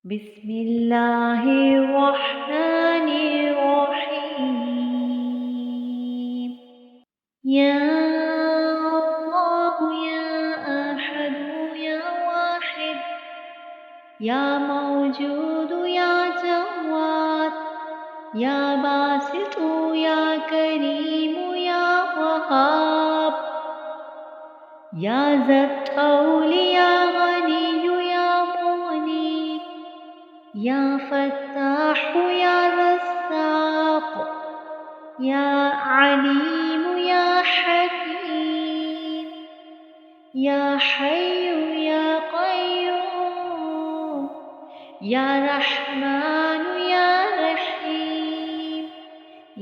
बिस्मिल्लाहिर्रहमानिर्रहीम। या अल्लाह या अहदु या वाहिद या मौजूदु या जव्वाद या बासितु या करीमु या वहाब या ज़त-तौली या गनिय्यु या मुगनी या फ़त्ताहु या रज़्ज़ाक़ या अलीमु या हकीम या हय्यु या क़य्यूम या रहमानु या रहीम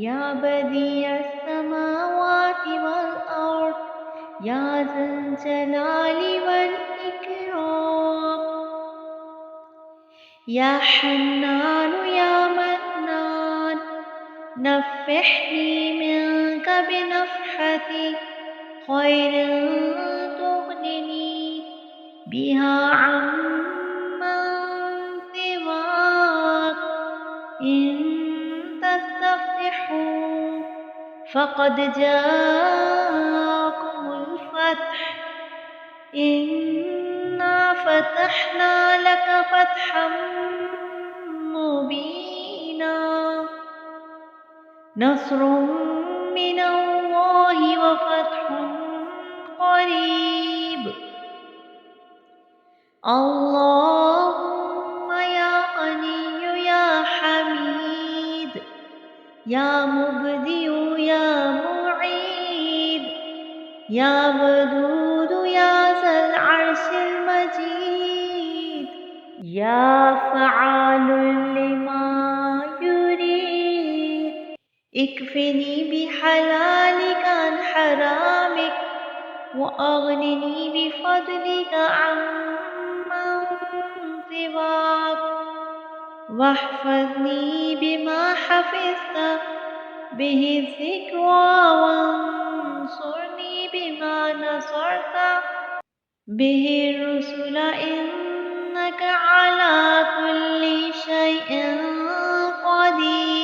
या बदीअस समावाति वल अर्द या ज़ल जलाली वल इकराम या हन्नानु या मन्नान नफ़्फ़िहनी मिनक बिनफ़हति ख़ैरिन तुग़निनी बिहा अम्मन सिवाक इन तस्तफ़्तिहू फ़क़द जाअकुमुल फ़त्ह इन्ना फ़तहना लक फ़तहम मुबीना नस्रुम मिनल्लाहि व फ़त्हुन क़रीब अल्लाहुम्मा या गनिय्यु या हमीद या मुब्दिउ या मुईद या वदूदु या ज़ल अर्शिल मजीद या फ़आलुल लिमा युरीद इक्फ़िनी बिहलालिक अन हरामिक व अग़निनी बिफ़ज़लिक अम्मन सिवाक वहफ़ज़नी बिमा हफ़िज़्त बिहि ज़िक्रा वंसुरनी बिमा नसरत बिहि रुसुल इन्नक अला कुल्लि शैइन क़दीर।